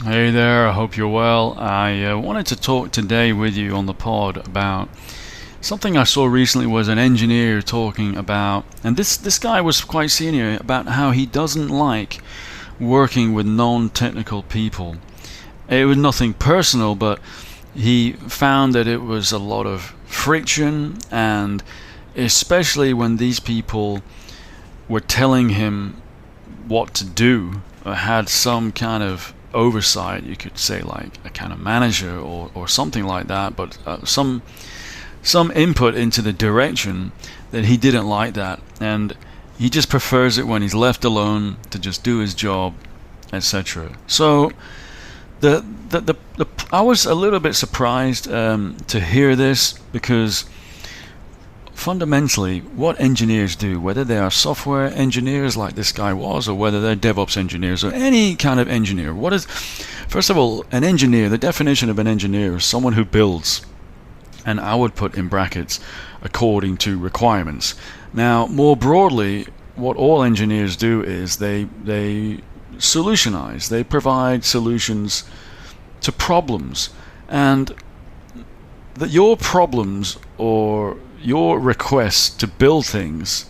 Hey there, I hope you're well. I wanted to talk today with you on the pod about something I saw recently. Was an engineer talking about, and this guy was quite senior, about how he doesn't like working with non-technical people. It was nothing personal, but he found that it was a lot of friction, and especially when these people were telling him what to do or had some kind of oversight, you could say, like a kind of manager or something like that, but some input into the direction, that he didn't like that, and he just prefers it when he's left alone to just do his job, etc. So the I was a little bit surprised to hear this, because fundamentally what engineers do, whether they are software engineers like this guy was, or whether they're DevOps engineers or any kind of engineer, first of all, an engineer, the definition of an engineer is someone who builds, and I would put in brackets, according to requirements. Now, more broadly, what all engineers do is they solutionize, they provide solutions to problems, and that your problems or your requests to build things,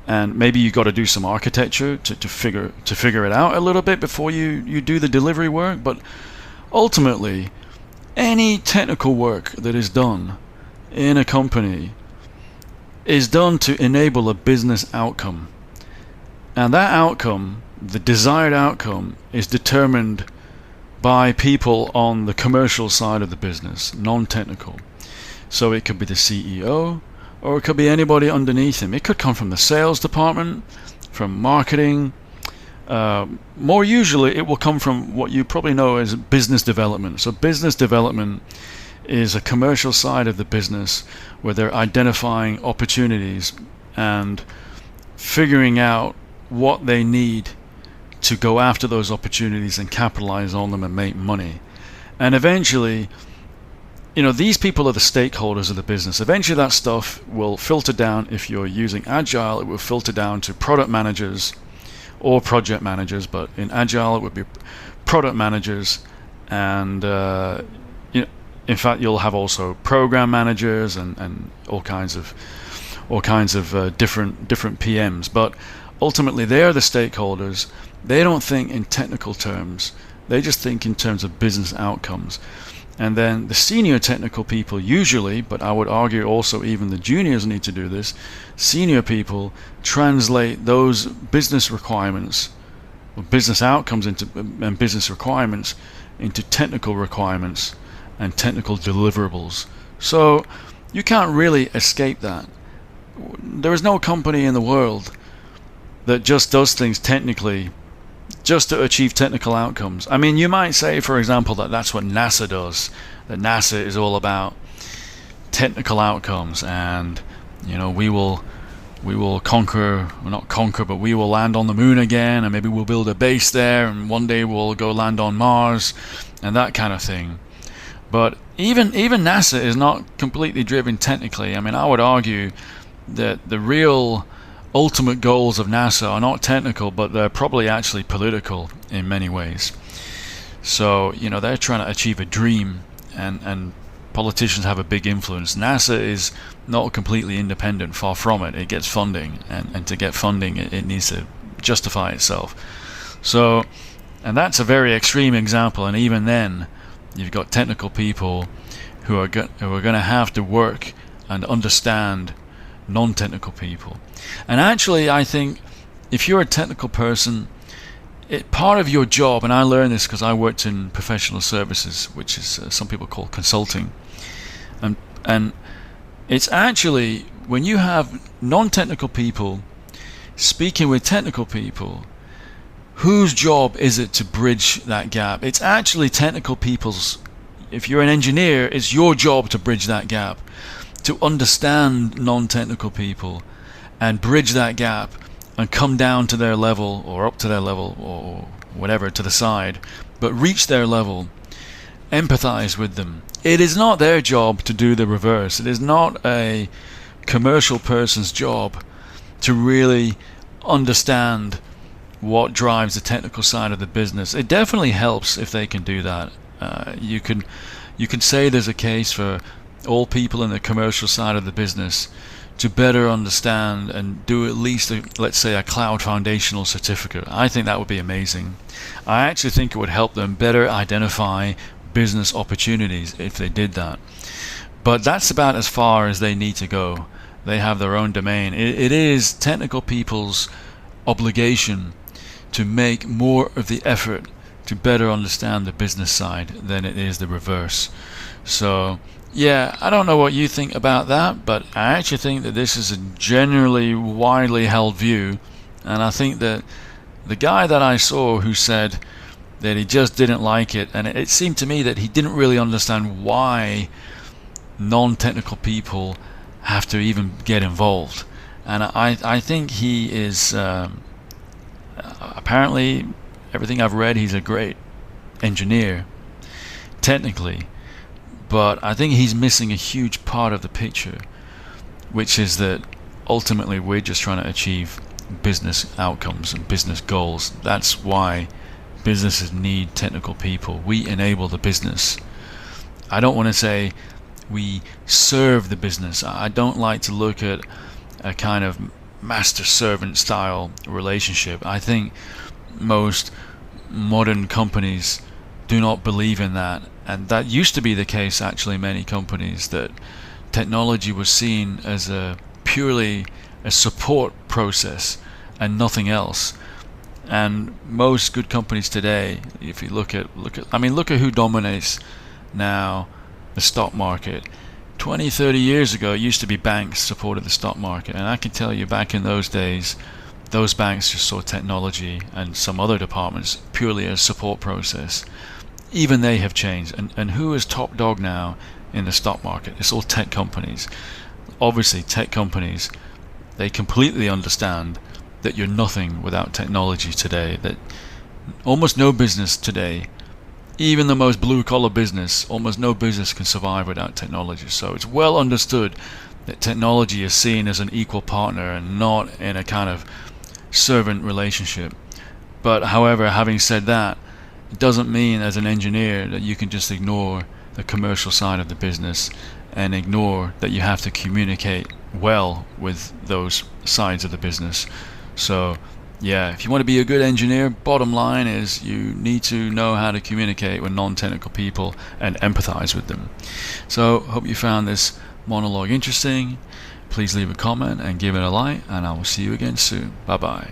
and maybe you got to do some architecture to figure it out a little bit before you do the delivery work, but ultimately any technical work that is done in a company is done to enable a business outcome, and that outcome, the desired outcome, is determined by people on the commercial side of the business, non-technical. So it could be the CEO, or it could be anybody underneath him. It could come from the sales department, from marketing. More usually it will come from what you probably know as business development. So business development is a commercial side of the business where they're identifying opportunities and figuring out what they need to go after those opportunities and capitalize on them and make money. And eventually, these people are the stakeholders of the business. Eventually that stuff will filter down. If you're using Agile, it will filter down to product managers or project managers, but in Agile it would be product managers, and in fact you'll have also program managers and all kinds of different PMs. But ultimately they are the stakeholders. They don't think in technical terms, they just think in terms of business outcomes. And then the senior technical people usually, but I would argue also even the juniors need to do this, senior people translate those business requirements, or business outcomes and business requirements into technical requirements and technical deliverables. So you can't really escape that. There is no company in the world that just does things technically just to achieve technical outcomes. I mean, you might say, for example, that that's what NASA does, that NASA is all about technical outcomes, and we will conquer, well, not conquer, but we will land on the moon again, and maybe we'll build a base there, and one day we'll go land on Mars, and that kind of thing. But even NASA is not completely driven technically. I mean, I would argue that the real ultimate goals of NASA are not technical, but they're probably actually political in many ways. So they're trying to achieve a dream, and politicians have a big influence. NASA is not completely independent, far from it. It gets funding, and to get funding it needs to justify itself. So, and that's a very extreme example, and even then you've got technical people who are going to have to work and understand non-technical people. And actually, I think if you're a technical person, part of your job, and I learned this because I worked in professional services, which is some people call consulting, and it's actually when you have non-technical people speaking with technical people, whose job is it to bridge that gap? It's actually technical people's. If you're an engineer, it's your job to bridge that gap, to understand non-technical people and bridge that gap and come down to their level, or up to their level, or whatever, to the side, but reach their level, empathize with them. It is not their job to do the reverse. It is not a commercial person's job to really understand what drives the technical side of the business. It definitely helps if they can do that. You can say there's a case for all people in the commercial side of the business to better understand and do at least, let's say, a cloud foundational certificate. I think that would be amazing. I actually think it would help them better identify business opportunities if they did that. But that's about as far as they need to go. They have their own domain. It is technical people's obligation to make more of the effort to better understand the business side than it is the reverse. So yeah, I don't know what you think about that, but I actually think that this is a generally widely held view, and I think that the guy that I saw who said that he just didn't like it, and it seemed to me that he didn't really understand why non-technical people have to even get involved. And I think he is apparently, everything I've read, he's a great engineer technically, but I think he's missing a huge part of the picture, which is that ultimately we're just trying to achieve business outcomes and business goals. That's why businesses need technical people. We enable the business. I don't want to say we serve the business. I don't like to look at a kind of master-servant style relationship. I think most modern companies do not believe in that, and that used to be the case actually in many companies, that technology was seen as purely a support process and nothing else. And most good companies today, if you look at who dominates now the stock market. 20-30 years ago, it used to be banks supported the stock market, and I can tell you back in those days, those banks just saw technology and some other departments purely as support process. Even they have changed, and who is top dog now in the stock market? It's all tech companies. Obviously, tech companies, they completely understand that you're nothing without technology today, that almost no business today, even the most blue-collar business, almost no business can survive without technology. So it's well understood that technology is seen as an equal partner and not in a kind of servant relationship. But however, having said that, it doesn't mean as an engineer that you can just ignore the commercial side of the business and ignore that you have to communicate well with those sides of the business. So yeah, if you want to be a good engineer, bottom line is you need to know how to communicate with non-technical people and empathize with them. So hope you found this monologue interesting. Please leave a comment and give it a like, and I will see you again soon. Bye bye.